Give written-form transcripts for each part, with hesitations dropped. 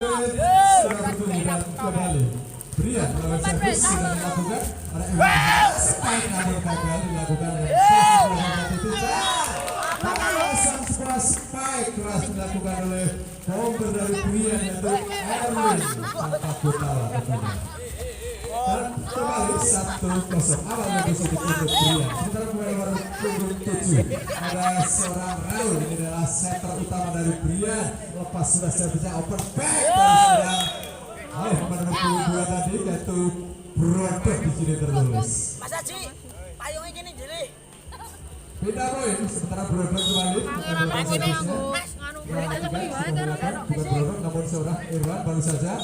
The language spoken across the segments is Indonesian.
Sudah bertemu kembali. Brian lawan servis sudah dilakukan. Ada spike namun gagal dilakukan sang sebuah spike keras dilakukan oleh bomber dari Brian yaitu Erwin tanpa Gutawa tentunya. Dan kembali 1-0 awalnya bisa ditutup Brian. Sementara pemain nomor punggung 7 ada seorang Raul, ini adalah center utama dari Brian. Lepas sudah servisnya open back dari seorang pemain nomor punggung 2 tadi yaitu Brodok di sini tertulis. Mas Haji, payungnya gini jadi. Pindah poin, sementara Brodok kembali melakukan servisnya. Bukan Brodok namun seorang Irwan baru saja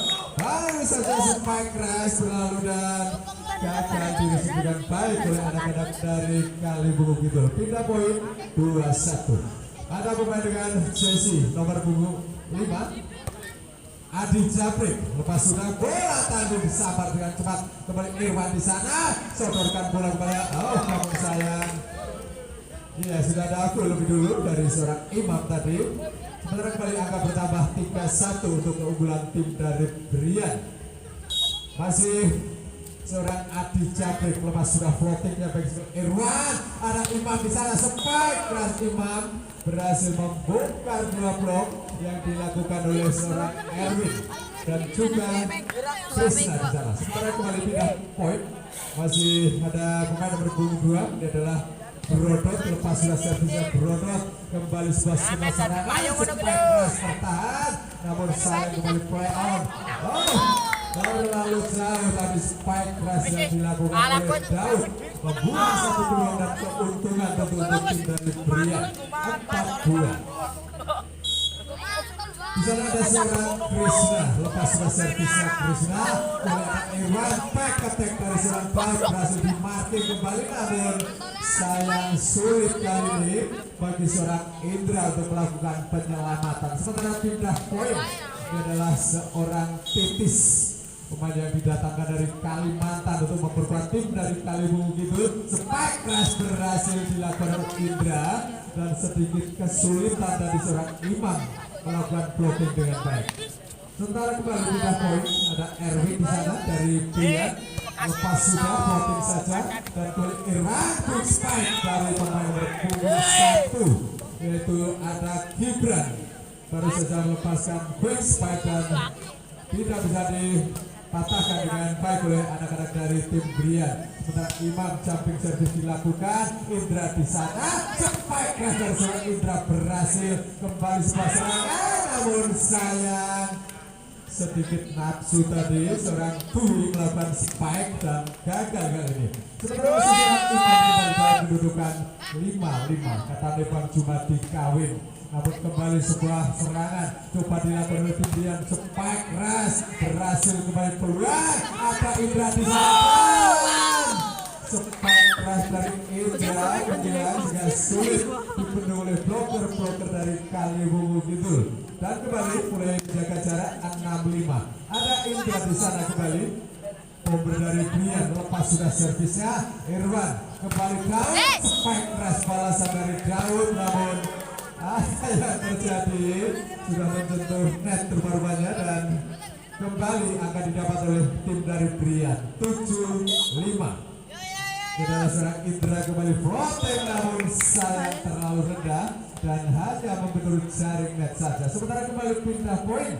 spike keras berlalu dan gagal diresmikan baik oleh anak-anak dari Kalibungu Kidul. Pindah poin 2-1. Ada pemain dengan jersey nomor punggung 5 Adi Japrik, lepas sudah bola tanding disabar dengan cepat kembali Irwan di sana, sodorkan bola kepada namun sayang. Ya sudah ada gol lebih dulu dari seorang Imam tadi. Sementara kembali angka bertambah 3-1 untuk keunggulan tim dari Brian. Masih seorang Adi Japrik, lepas sudah floatingnya bagi Irwan. Ada Imam di sana, spike keras Imam berhasil membongkar dua blok yang dilakukan oleh seorang Erwin dan juga Krisna di sana. Sementara kembali pindah poin, masih ada pemain nomor punggung 2, dia adalah Brodok. Lepas sudah servisnya Brodok, kembali sebuah skema serangan, spike keras bertahan, namun sayang kembali play on. Terlalu jauh tadi spike keras yang dilakukan oleh Daud, membuat satu peluang dan keuntungan untuk tim dari Brian 4-2. Di sana ada seorang Krisna, lepas sudah servisnya Krisna oleh Irwan, back attack dari seorang baik berhasil dimarking kembali, namun sayang sulit kali ini bagi seorang Indra untuk melakukan penyelamatan. Sementara pindah poin, ini adalah seorang Titis, pemain yang didatangkan dari Kalimantan untuk memperkuat tim dari Kalibungu Kidul. Spike keras berhasil dilakukan oleh Indra dan sedikit kesulitan dari seorang Imam melakukan blocking dengan baik. Sementara kembali pindah poin, ada Erwin di sana dari Brian, lepas sudah blocking saja dan kembali Irwan, quick spike dari pemain nomor punggung 1 yaitu ada Gibran, baru saja melepaskan quick spike dan tidak bisa dipatahkan dengan baik oleh anak-anak dari tim Brian. Sementara Imam jumping service dilakukan, Indra di sana, spike keras dari seorang Indra berhasil kembali sebuah serangan, namun sayang sedikit nafsu tadi seorang Tui melakukan spike dan gagal kali ini. Sementara seorang Imam kembali kedudukan 5-5, kata Bang Jumadi kawin. Namun kembali sebuah serangan coba dilakukan oleh tim Brian, spike keras berhasil kembali keluar, ada Indra di sana, spike keras dari Indra kemudian sehingga sulit dipenuhi oleh bloker dari Kalibungu Kidul. Dan kembali mulai menjaga jarak 6-5, ada Indra di sana kembali, bomber dari Brian lepas sudah servisnya Irwan, kembali Daud, spike keras balasan dari Daud, namun yang terjadi sudah menyentuh net rupanya dan kembali akan didapat oleh tim dari Brian 7-5. Saudara seorang Indra kembali floating namun sayang terlalu rendah dan hanya membentur jaring net saja. Sementara kembali pindah poin,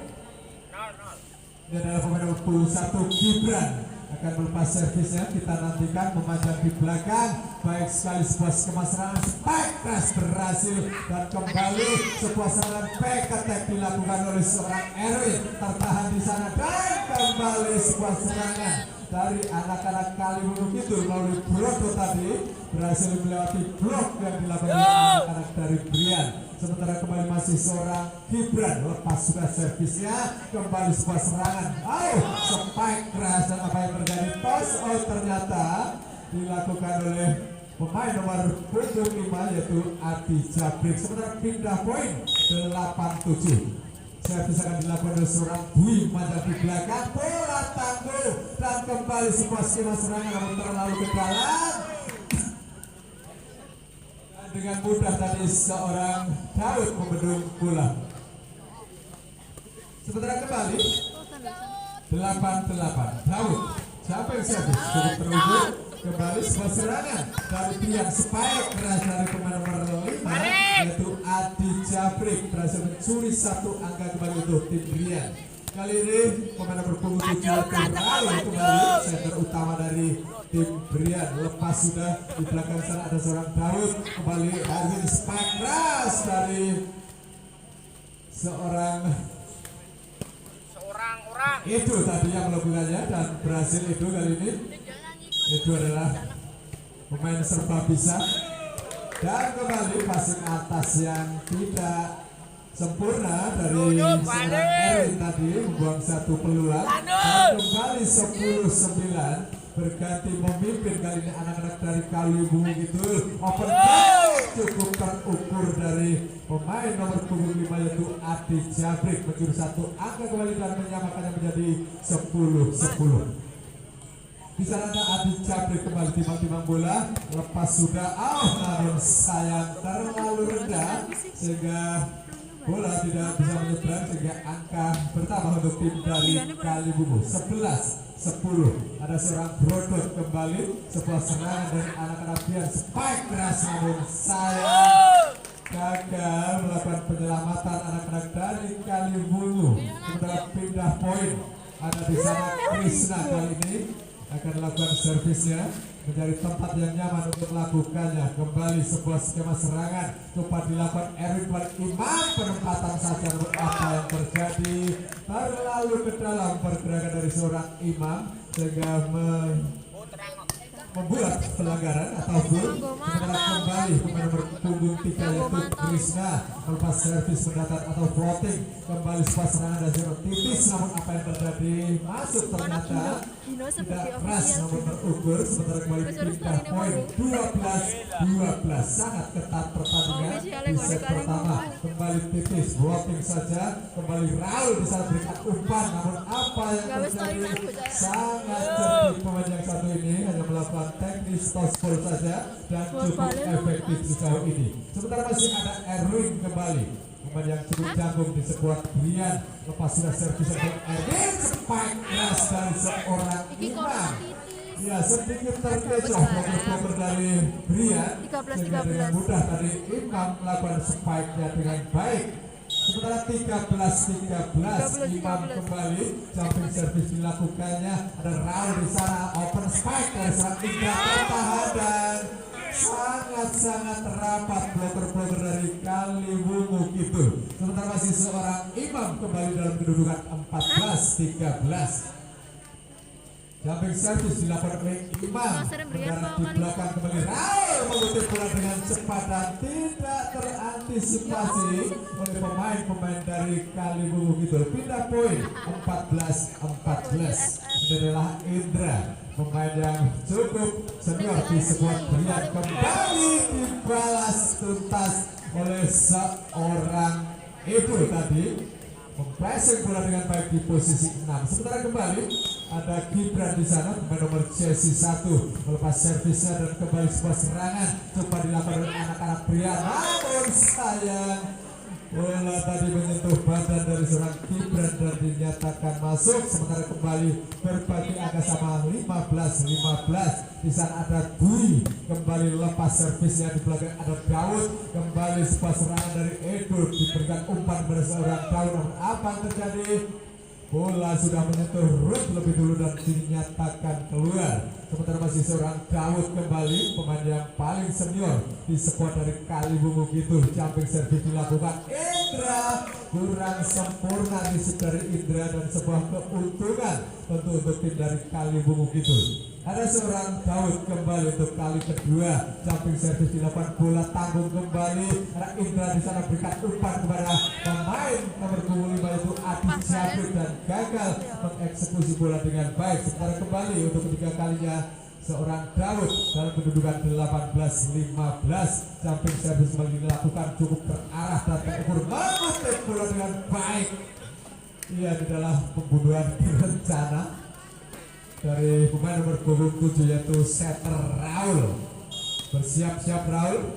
ini adalah pemain nomor 21 Gibran akan melepas servisnya, kita nantikan memanjang di belakang, baik sekali sebuah skema serangan, spike keras berhasil dan kembali sebuah serangan back attack dilakukan oleh seorang Erwin, tertahan di sana dan kembali sebuah serangan dari anak-anak Kalibungu Kidul melalui Brodok tadi berhasil melewati blok yang dilakukan oleh anak-anak dari Brian. Sementara kembali masih seorang Gibran, lepas sudah servisnya kembali sebuah serangan, spike keras dan apa yang terjadi, toss out ternyata dilakukan oleh pemain nomor punggung 5 yaitu Adi Japrik. Sementara pindah poin 8-7, servis akan dilakukan oleh seorang Dwi Manjang di belakang, bola tangguh dan kembali sebuah skema serangan namun terlalu ke dalam. Dengan mudah tadi seorang Daud membendung bola. Sementara kembali 88 Daud sampai servis cukup terukur kembali sebuah serangan dari tiang spike keras dari pemain nomor 5 yaitu Adi Jabrik berhasil mencuri satu angka kembali untuk tim Brian. Kali ini pemain nomor punggung 7 kembali center utama dari tim Brian. Lepas sudah di belakang sana ada seorang Daud kembali Arvin spike keras dari seorang orang itu tadi yang melakukannya dan berhasil itu kali ini. Itu adalah pemain serba bisa dan kembali passing atas yang tidak sempurna dari seorang Erwin tadi membuang satu peluang dan kembali 10-9 berganti memimpin kali ini anak-anak dari Kaliwungu Kidul. Open cukup terukur dari pemain nomor punggung 5 yaitu Adi Jabrik mencuri satu angka kembali dan menyamakannya menjadi 10-10. Di sana ada Adi Jabrik kembali timbang-timbang bola lepas sudah namun sayang terlalu rendah sehingga bola tidak bisa menyeberang sehingga angka bertambah untuk tim dari Kaliwungu 11-10. Ada seorang brodot kembali sebuah serangan dari anak-anak Biar spike keras namun sayang gagal melakukan penyelamatan anak-anak dari Kaliwungu. Sementara pindah poin ada di sana Krishna kali ini akan melakukan servisnya mencari tempat yang nyaman untuk melakukannya. Kembali sebuah skema serangan coba dilakukan Erwin Imam penempatan saja untuk apa yang terjadi terlalu ke dalam pergerakan dari seorang Imam sehingga membuat pelanggaran atau gol. Sementara kembali pemain nomor punggung 3 yaitu Krishna melepas servis mendatar atau floating kembali sebuah serangan dari zero tipis namun apa yang terjadi masuk ternyata tidak keras namun terukur. Sementara kembali pindah poin 12-12 sangat ketat pertandingan di set pertama. Kembali tipis floating saja kembali Raul bisa berikan umpan namun apa yang terjadi sangat cerdik pemain yang satu ini hanya melakukan teknis tospol saja dan cukup efektif sejauh ini. Sementara masih ada Erwin kembali pemain yang cukup jagung di sebuah pilihan lepas sudah servis untuk Erwin spike keras dari seorang Imam. Ya sedikit terkecoh motor dari Brian sehingga dengan mudah tadi Imam melakukan spike-nya dengan baik. Sementara 13-13 Imam kembali jumping service dilakukannya ada Raul di sana open spike dari seorang Indra tertahan dan sangat-sangat rapat bloker-bloker dari Kaliwungu Kidul. Sementara masih seorang Imam kembali dalam kedudukan 14-13. Jumping service dilakukan oleh Imam mendarat di belakang kembali Raul mengutip bola dengan cepat dan tidak terantisipasi oleh pemain-pemain dari Kaliwungu Kidul. Pindah poin 14-14. Ini adalah Indra pemain yang cukup senior di sebuah pilihan kembali dibalas tuntas oleh seorang ibu tadi mempressing bola dengan baik di posisi 6. Sementara kembali ada Gibran di sana pemain nomor jersey 1 melepas servisnya dan kembali sebuah serangan coba dilakukan oleh anak-anak pria namun sayang bola tadi menyentuh badan dari seorang Gibran dan dinyatakan masuk. Sementara kembali berbagi angka sama 15-15. Di sana ada Dwi kembali lepas servisnya di belakang ada Daud kembali sebuah serangan dari Edo diberikan umpan pada seorang Daud namun apa yang terjadi bola sudah menyentuh Ruth lebih dulu dan dinyatakan keluar. Sementara masih seorang Daud kembali pemain yang paling senior di squad dari Kaliwungu Kidul. Jumping service dilakukan Indra kurang sempurna di dari Indra dan sebuah keuntungan tentu untuk tim dari Kaliwungu Kidul. Ada seorang Daud kembali untuk kali kedua jumping service dilakukan bola tanggung kembali. Ada Indra di sana berikan umpan kepada pemain nomor 5 itu Adi Jabrik dan gagal mengeksekusi bola dengan baik. Sementara kembali untuk ketiga kalinya seorang Daud dalam kedudukan 18-15 jumping service kembali dilakukan cukup terarah dan terukur mengutip bola dengan baik. Ia adalah pembunuhan berencana dari pemain nomor punggung 7 yaitu setter Raul. Bersiap-siap Raul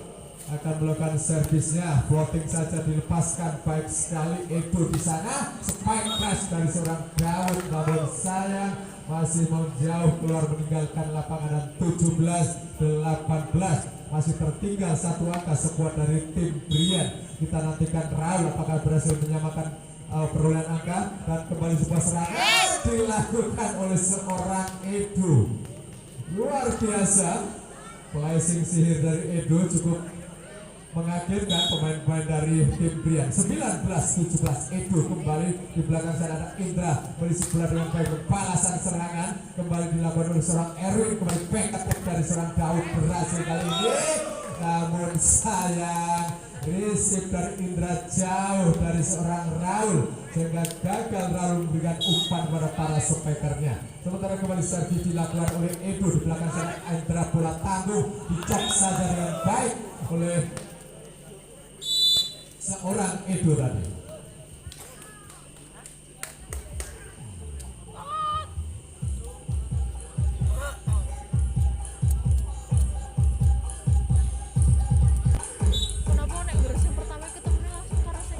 akan melakukan servisnya, floating saja dilepaskan, baik sekali Edo di sana, spike crash dari seorang Daud, namun sayang masih menjauh keluar meninggalkan lapangan dan 17-18 masih tertinggal satu angka skuad dari tim Brian. Kita nantikan Raul apakah berhasil menyamakan perolehan angka, dan kembali sebuah serangan dilakukan oleh seorang Edo. Luar biasa, placing sihir dari Edo cukup mengagetkan pemain-pemain dari tim Brian. 19-17 Edo kembali di belakang sana ada Indra berisi bola dengan baik, balasan serangan kembali dilakukan oleh seorang Erwin, kembali back attack dari seorang Daud berhasil kali ini, namun sayang receive dari Indra jauh dari seorang Raul sehingga gagal Raul memberikan umpan kepada para spikernya. Sementara kembali servis dilakukan oleh Edo di belakang sana, Indra bola tangguh dicek saja dengan baik oleh seorang Edo tadi. Kenapa nek beres yang pertama ketemunya langsung karena saya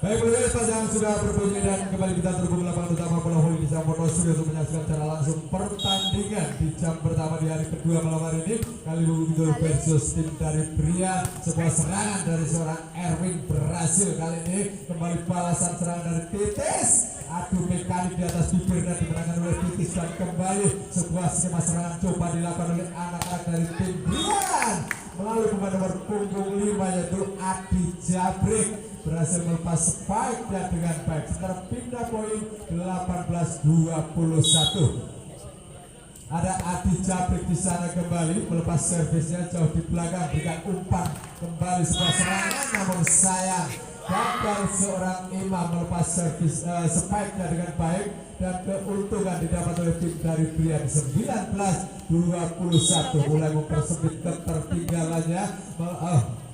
Baik, pemirsa panjang sudah berbunyi dan kembali kita terhubung lapangan utama Bola Voli di Sampono Studio untuk menyaksikan secara langsung pertandingan di jam pertama di hari kedua malam hari ini. Kali Bugidul versus tim dari Brian. Sebuah serangan dari seorang Erwin berhasil kali ini, kembali balasan serangan dari Titis. Adu mekanik di atas bibir dan dimenangkan oleh Titis, dan kembali sebuah skema serangan coba dilakukan oleh anak-anak dari tim Brian melalui pemain nomor punggung 5 yaitu Adi Jabrik berhasil melepas spike dan dengan baik. Sementara pindah poin 18-21. Ada Adi Jabrik di sana kembali melepas servisnya jauh di belakang, berikan umpan kembali sebuah serangan, namun sayang gagal seorang Imam melepas servis spike-nya dengan baik, dan keuntungan didapat oleh tim dari Brian. 19-21 mulai mempersempit ketertinggalannya.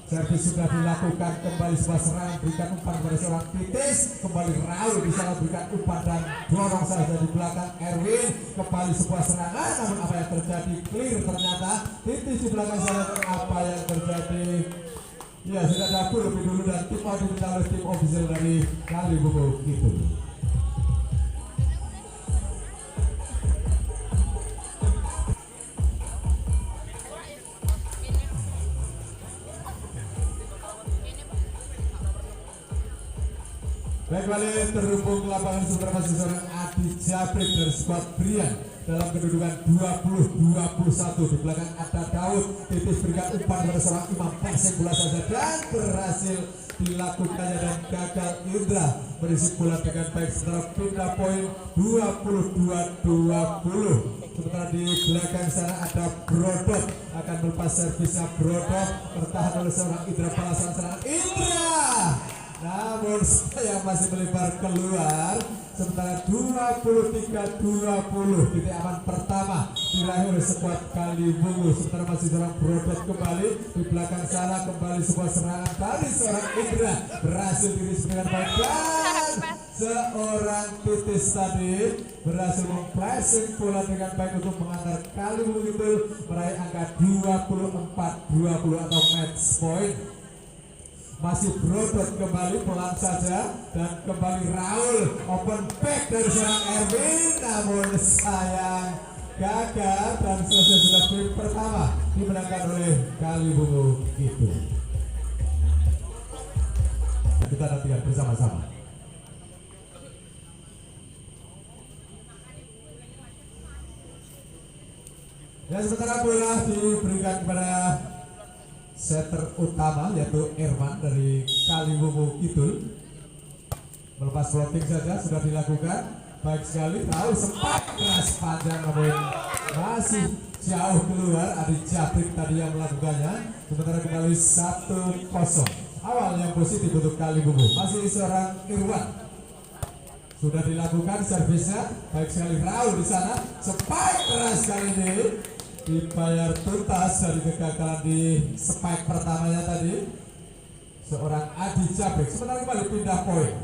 Servis sudah dilakukan, kembali sebuah serangan, berikan umpan kepada seorang Titis, kembali Raul di sana berikan umpan dan dorong saja di belakang Erwin, kembali sebuah serangan, namun apa yang terjadi clear ternyata Titis di belakang sana. Apa yang terjadi? Ya, sudah dapur lebih dulu dan tim mau diminta oleh tim official dari Kali Bubuk itu. Baik, kembali terhubung ke lapangan sementara masih seorang Adi Jabrik dari skuad Brian dalam kedudukan 20-21. Di belakang ada Daud. Titis berikan umpan kepada seorang Imam, passing bola saja dan berhasil dilakukannya dan gagal. Indra berisi bola dengan baik, sementara pindah poin 22-20. Sementara di belakang sana ada Brodot, akan melepas servisnya Brodot, tertahan oleh seorang Indra, balasan serangan Indra, namun saya masih melebar keluar. Sementara 23-20 titik aman pertama diraih oleh skuad Kali Bungu. Sementara masih seorang Brodot kembali di belakang sana, kembali sebuah serangan dari seorang Indra berhasil diris dengan baik, dan seorang Titis tadi berhasil mempressing bola dengan baik untuk mengantar Kali Bungu itu meraih angka 24-20 atau match point. Masih Brodot kembali pelan saja, dan kembali Raul open back dari seorang Erwin, namun sayang gagal dan selesai sudah game pertama dimenangkan oleh Kali Bungu itu. Kita nantikan bersama-sama. Dan sementara bola diberikan kepada setter utama yaitu Irman dari Kali Bungu Kidul. Melepas floating saja sudah dilakukan, baik sekali. Raul sempat keras panjang namun masih jauh keluar. Adi Jabrik tadi yang melakukannya. Sementara kembali 1-0. Awal yang positif untuk Kali Bungu. Masih seorang Irwan. Sudah dilakukan servisnya, baik sekali Raul di sana. Spike keras kali ini dibayar tuntas dari kegagalan di spike pertamanya tadi seorang Adi Jabrik. Sementara kembali pindah poin,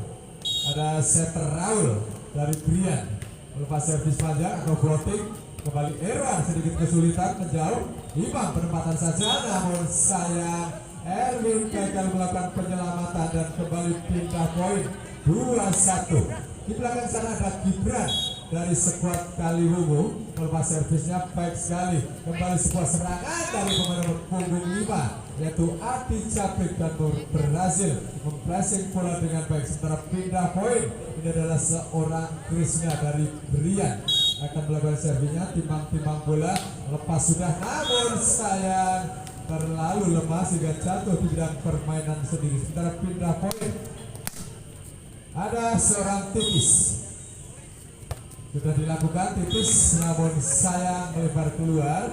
ada setter Raul dari Brian melepas servis panjang atau floating, kembali Erwan sedikit kesulitan menjauh. Imam penempatan saja, namun sayang Erwin gagal melakukan penyelamatan dan kembali pindah poin 2-1. Di belakang sana ada Gibran dari skuad Kaliwungu. Melepas servisnya baik sekali. Kembali sebuah serangan dari pemain nomor punggung 5 yaitu Adi Cabrik dan berhasil mempressing bola dengan baik. Sementara pindah poin ini adalah seorang Krisna dari Brian akan melakukan servinya, timbang-timbang bola lepas sudah, namun sayang terlalu lemah sehingga jatuh di bidang permainan sendiri. Sementara pindah poin ada seorang tipis, sudah dilakukan tipis namun sayang melebar keluar,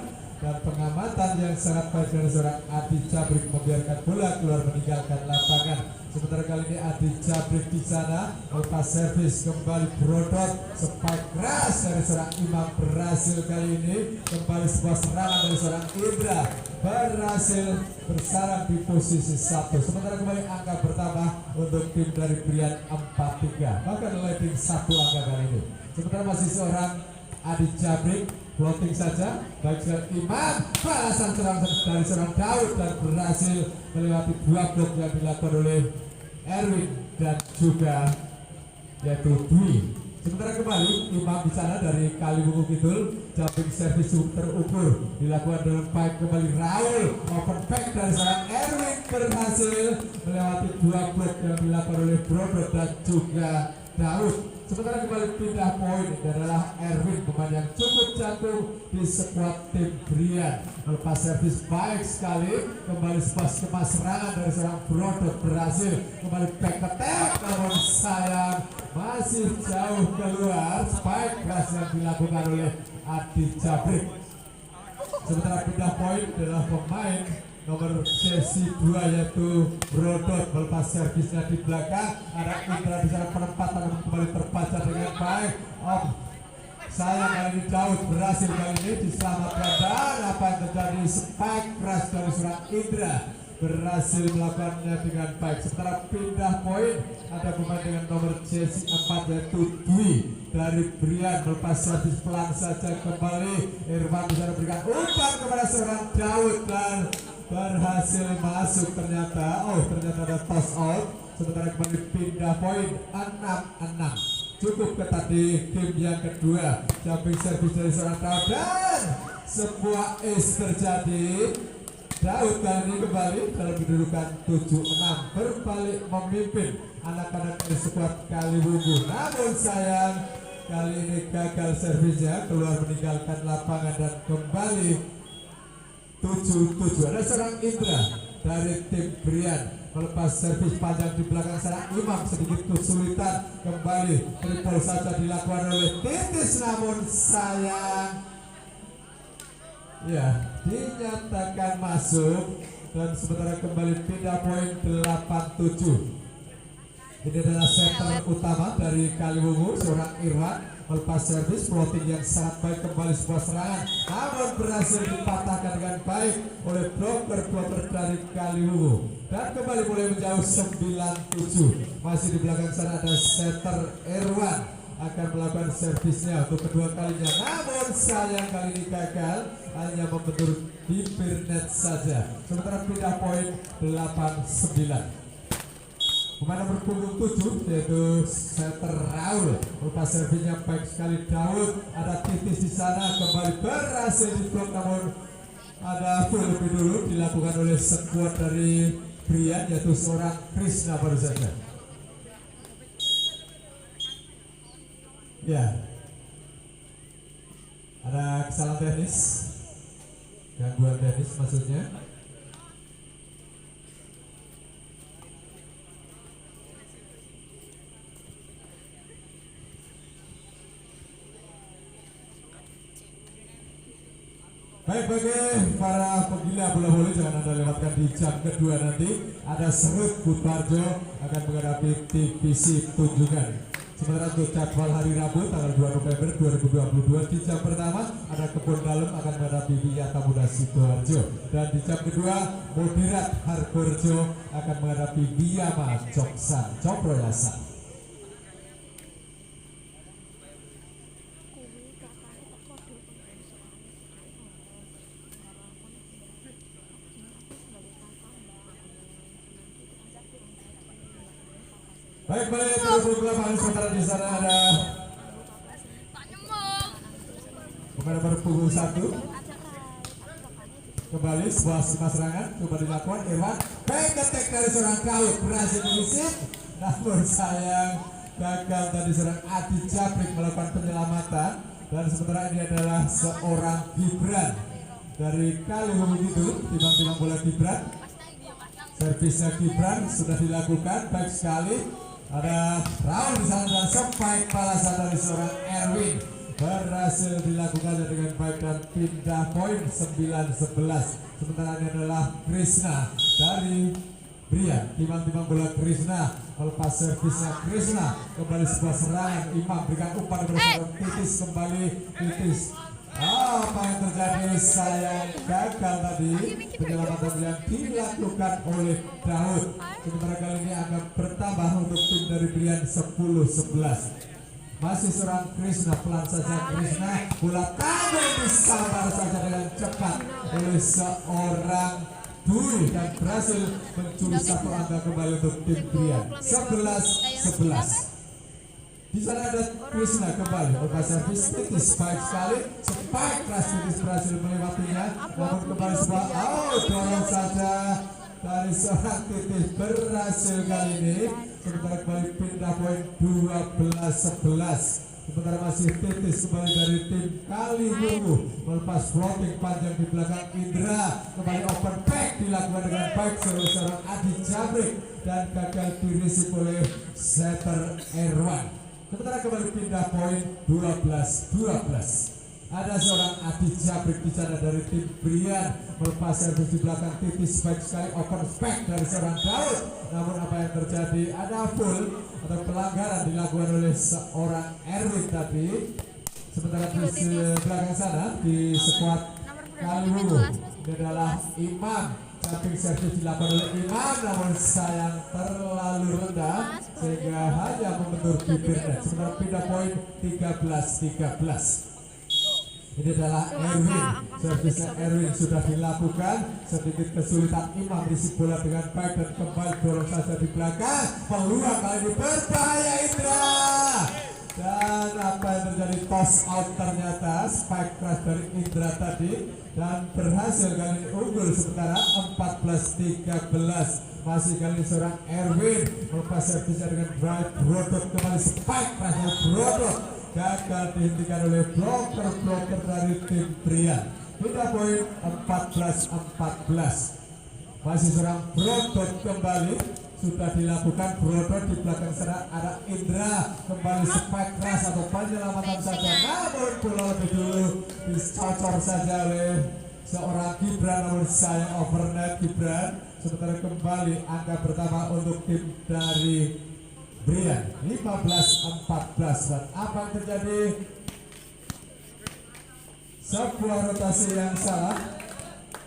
dan pengamatan yang sangat baik dari seorang Adi Cabrik membiarkan bola keluar meninggalkan lapangan. Sementara kali ini Adi Cabrik di sana lepas servis kembali brodot, spike keras dari seorang Imam berhasil kali ini, kembali sebuah serangan dari seorang Indra berhasil bersarang di posisi 1. Sementara kembali angka bertambah untuk tim dari Brian 4-3, bahkan leading 1 angka kali ini. Sementara masih seorang Adi Cabrik blocking saja, baik sekali Imam, balasan serang dari seorang Daud dan berhasil melewati 2 blok yang dilakukan oleh Erwin dan juga yaitu Dwi. Sementara kembali Imam di sana dari Kaliwungu Kidul, jumping service terukur dilakukan dengan baik, kembali Raul open back dari seorang Erwin berhasil melewati 2 blok yang dilakukan oleh Brodot dan juga Daud. Sementara kembali pindah poin adalah Erwin, pemain yang cukup jago di skuad tim Brian. Melepas servis baik sekali, kembali sebuah serangan dari seorang Brodot berhasil kembali back attack, namun sayang masih jauh keluar. Spike keras yang dilakukan oleh Adi Cabrik. Sementara pindah poin adalah pemain nomor sesi 2 yaitu Brodot. Melepas servisnya di belakang, ada Indra di sana, penempatan kembali terbaca dengan baik. Sayang kali ini Daud berhasil kali ini diselamatkan, dan apa yang terjadi, spike keras dari seorang Indra berhasil melakukannya dengan baik. Sementara pindah poin ada pemain dengan nomor jersey 4 yaitu Dwi dari Brian. Melepas servis pelan saja, kembali Irfan bisa berikan umpan kepada seorang Daud dan berhasil masuk. Ternyata ada toss out. Sementara kembali pindah poin 6-6. Cukup ketat di game yang kedua. Jumping service dari seorang Daud dan sebuah ace terjadi. Daud kali ini kembali dalam kedudukan 7-6, berbalik memimpin anak-anak dari skuad Kaliwungu. Namun sayang kali ini gagal servisnya, keluar meninggalkan lapangan dan kembali 7-7. Ada seorang Indra dari tim Brian melepas servis panjang di belakang sana. Imam sedikit kesulitan, kembali triple saja dilakukan oleh Titis, namun sayang ya dinyatakan masuk, dan sementara kembali pindah poin 8-7. Ini adalah center utama dari Kaliwungu, seorang Irwan melepas servis floating yang sangat baik, kembali sebuah serangan namun berhasil dipatahkan dengan baik oleh bloker dari Kaliwungu, dan kembali mulai menjauh 9-7. Masih di belakang sana ada center Irwan akan melakukan servisnya untuk kedua kalinya, namun sayang kali ini gagal, hanya membentur bibir net saja. Sementara pindah poin 8-9. Pemain nomor punggung 7 yaitu center Raul, lepas servinya baik sekali Daud, ada Titis di sana, kembali berhasil diblok, namun ada full lebih dulu dilakukan oleh skuad dari Brian yaitu seorang Krisna baru saja. Ya, ada kesalahan teknis, gangguan teknis maksudnya. Baik, bagi para penggila bola voli jangan Anda lewatkan di jam kedua nanti. Ada Serut Butarjo akan menghadapi TPC Tunjungan. Sementara untuk jadwal hari Rabu tanggal 2 November 2022 di jam pertama ada Kebun Dalem akan menghadapi Wiyata Muda Sidoarjo, dan di jam kedua Moderat Hargorjo akan menghadapi Wiyama Joksan Coproyasa. Baik, kembali terus lapangan sementara di sana ada pemain nomor punggung 1. Kembali sebuah serangan coba dilakukan Irwan. Baik ketek dari seorang Daud berhasil diusir, namun sayang gagal tadi seorang Adi Jabrik melakukan penyelamatan. Dan sementara ini adalah seorang Gibran dari Kaliwungu itu, timbang-timbang bola Gibran. Servisnya Gibran sudah dilakukan baik sekali. Ada Raul di sana dan spike balasan dari seorang Erwin berhasil dilakukan dengan baik dan pindah poin 9-11. Sementara ini adalah Krishna dari Brian, timbang-timbang bola Krishna melepas servisnya Krishna, kembali sebuah serangan Imam berikan umpan bersama Titis, kembali Titis. Apa yang terjadi? Sayang gagal tadi penyelamatan yang dilakukan oleh Daud. Sementara kali ini akan bertambah untuk tim dari Brian 10-11. Masih seorang Krishna, pelan saja Krishna, bola tampil disambar saja dengan cepat oleh seorang Dwi dan berhasil mencuri satu angka kembali untuk tim Brian 11-11. Di sana ada Krishna kembali lepas servis Titis baik sekali, spike keras Titis berhasil melewatinya, namun kembali sebuah dorong saja dari seorang Titis berhasil kali ini. Sementara kembali pindah poin 12-11. Sementara masih Titis kembali dari tim Kaliwungu melepas floating panjang di belakang Indra, kembali open back dilakukan dengan baik seorang Adi Jabrik dan gagal dirisip oleh setter Erwan. Sementara kembali pindah poin 12-12. Ada seorang Adi Jabrik di sana dari tim Brian melepas servis di belakang Titis baik sekali, open back dari seorang Daud. Namun apa yang terjadi? Ada full atau pelanggaran dilakukan oleh seorang Erwin tadi. Sementara di belakang sana di skuad Kaliwungu ini adalah Imam. Jumping servis dilakukan oleh Imam, namun sayang terlalu rendah sehingga hanya membentur bibir net. Sementara pindah poin 13-13. Ini adalah Erwin, servisnya Erwin sudah dilakukan, sedikit kesulitan Imam isi bola dengan baik dan kembali dorong saja di belakang, peluang kali ini berbahaya Indra. Dan apa yang terjadi, toss out ternyata, spike keras dari Indra tadi dan berhasil kali ini unggul sementara 14-13. Masih kali ini seorang Erwin melepas servisnya dengan drive Brodot, kembali spike keras dari Brodot gagal dihentikan oleh bloker dari tim Brian. Pindah poin 14-14. Masih seorang Brodot kembali sudah dilakukan. Brodot di belakang sana ada Indra, kembali spike keras atau penyelamatan saja, namun bola lebih dulu dicocor saja oleh seorang Gibran, namun sayang overnet Gibran. Sementara kembali angka pertama untuk tim dari Brian 15-14. Dan apa yang terjadi? Sebuah rotasi yang salah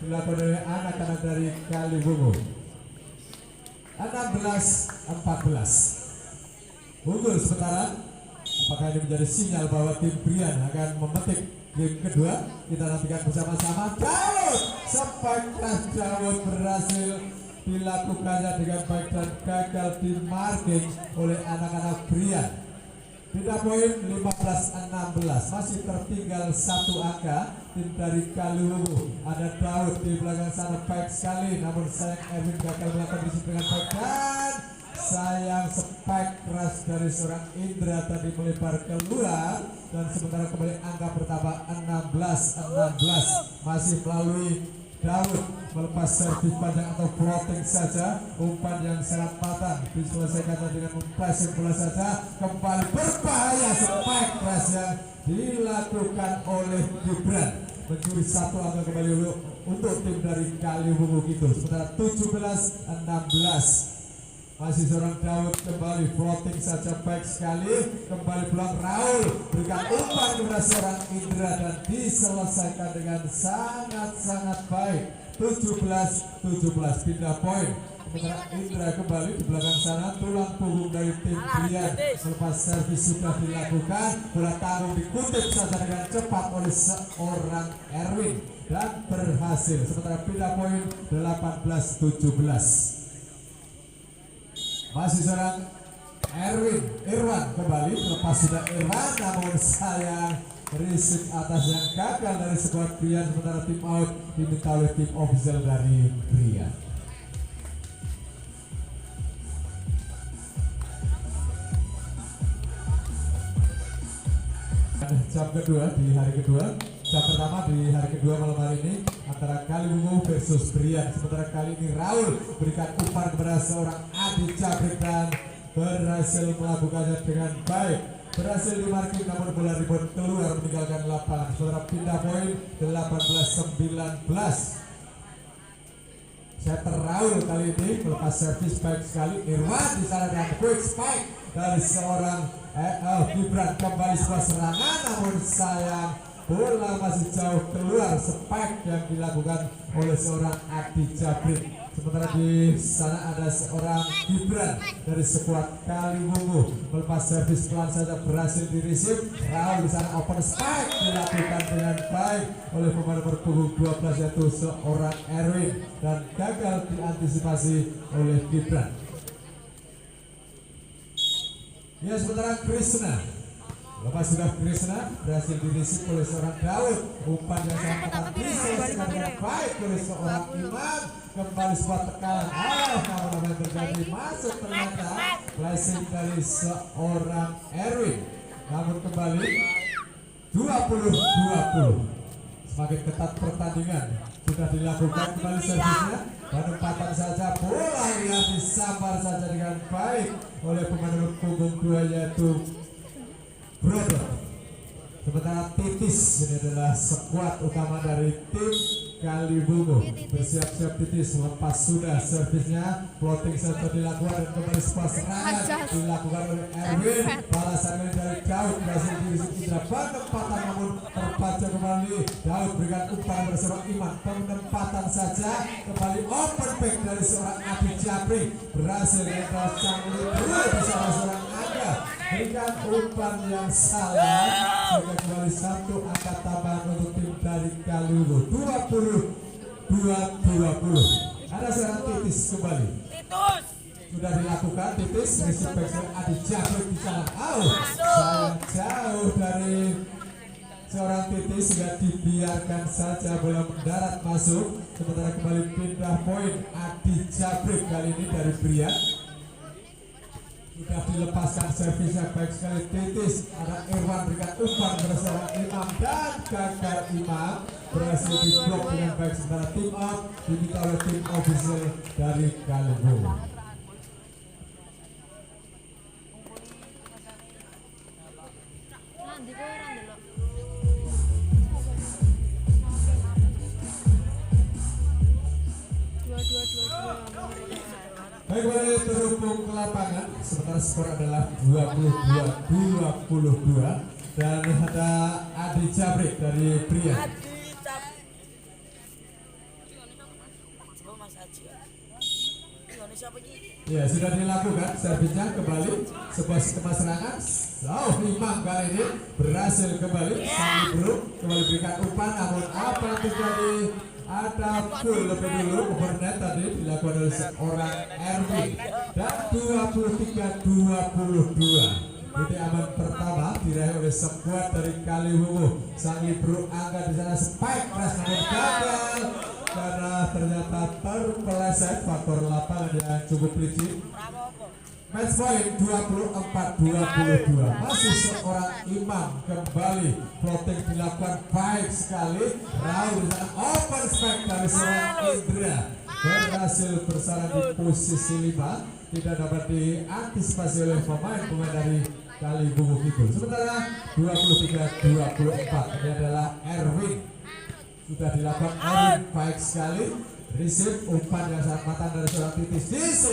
dilakukan oleh anak-anak dari Kaliwungu. 16-14 unggul sementara. Apakah ini menjadi sinyal bahwa tim Brian akan memetik game kedua? Kita nantikan bersama-sama. Daud, spike keras Daud berhasil dilakukannya dengan baik dan gagal di marking oleh anak-anak Brian. Pindah poin 15-16, masih tertinggal satu angka tim dari Kaliwungu. Ada Daud di belakang sana baik sekali, namun sayang Erwin gagal melakukan disiplin dengan baik dan sayang spike keras dari seorang Indra tadi melebar keluar. Dan sementara kembali angka pertama 16-16, masih melalui Daud melepas servis panjang atau floating saja, umpan yang sangat matang diselesaikan dengan mempressing bola saja, kembali berbahaya spike keras yang dilakukan oleh Gibran, mencuri satu angka kembali untuk tim dari Kaliwungu gitu. Sementara 17-16. Masih seorang Daud kembali floating saja baik sekali, kembali pulang Raul berikan umpan kepada seorang Indra dan diselesaikan dengan sangat-sangat baik. 17-17 pindah poin. Sementara Indra kembali di belakang sana, tulang punggung dari tim Brian melepas servis sudah dilakukan, bola tanggung dikutip saja dengan cepat oleh seorang Erwin dan berhasil. Sementara pindah poin 18-17. Masih seorang Irwan kembali lepas sudah Irwan, namun sayang risik atas yang gagal dari sebuah pria, sementara tim out diminta oleh tim official dari pria. Jam kedua di hari kedua, jam pertama di hari kedua malam hari ini antara Kaliwungu versus Brian. Sementara kali ini Raul berikan umpan kepada seorang Adi Cabrik dan berhasil melakukannya dengan baik. Berhasil dimarking namun bola rebound keluar meninggalkan lapangan. Sementara pindah poin 18-19. Setter Raul kali ini melepas servis baik sekali. Irwan di sana dengan quick spike dari seorang Gibran. Kembali sebuah serangan namun sayang bola masih jauh keluar. Spike yang dilakukan oleh seorang Adi Jabrik. Sementara di sana ada seorang Gibran dari skuad Kaliwungu melepas servis pelan saja, berhasil di receive. Raul di sana open spike dilakukan dengan baik oleh pemain nomor punggung 12 yaitu seorang Erwin dan gagal diantisipasi oleh Gibran. Ya, sementara Krishna lepas sudah Krishna berhasil di receive oleh seorang Daud. Umpan yang sangat ketat diselesaikan dengan baik oleh seorang Imam. Kembali sebuah tekanan. Kalau yang terjadi masuk ternyata blessing dari seorang Erwin. Namun kembali 20-20. Semakin ketat pertandingan. Sudah dilakukan kembali servisnya. Penempatan saja bola yang disambar saja dengan baik oleh pemain nomor punggung 2 yaitu Brother. Sementara Titis ini adalah skuad utama dari tim Kaliwungu. Bersiap-siap Titis lepas sudah servisnya, floating saja dilakukan dan kembali sebuah serangan dilakukan oleh Erwin. Balasan ini dari Daud berhasil diisi Indra. Penempatan namun terbaca kembali. Daud berikan umpan kepada seorang Iman. Penempatan saja kembali open back dari seorang Adi Jabrik. Berhasil dari Cangli bersama seorang Angga. Berikan umpan yang salah sehingga kembali satu angka tambahan untuk tim dari Kaliwungu. 20-20. Ada seorang Titis kembali. Sudah dilakukan Titis, receive back Adi Jabrik di sana. Sayang jauh dari seorang Titis sehingga dibiarkan saja bola mendarat masuk. Sementara kembali pindah poin Adi Jabrik kali ini dari Brian. Sudah dilepaskan servisnya baik sekali Titis. Ada Irwan berikan umpan bersama Imam dan gagal Imam. Berhasil diblok dengan baik. Sementara tim out diminta oleh tim official dari Kaliwungu. Baik, kembali terhubung ke lapangan. Sementara skor adalah 22-22 dan ada Adi Jabrik dari Pria. Ya, sudah dilakukan servisnya kembali sebuah skema serangan. Imam kali ini berhasil kembali. Sandi Bro kembali berikan umpan, namun apa yang terjadi? Ada full lebih dulu overnet tadi dilakukan oleh seorang Erwin dan 23-22. Titik aman pertama diraih oleh skuad dari Kaliwungu. Sang Libro Angga di sana spike keras namun gagal karena ternyata terpeleset. Faktor lapangan yang cukup licin. Match point 24-22. Masih seorang Imam kembali floating dilakukan baik sekali. Raul di sana open spike dari seorang Indra berhasil bersarang di posisi 5. Tidak dapat diantisipasi oleh pemain dari Kaliwungu itu. Sementara 23-24 ini adalah Erwin. Sudah dilakukan Erwin baik sekali. Receive umpan yang sangat matang dari seorang Titis.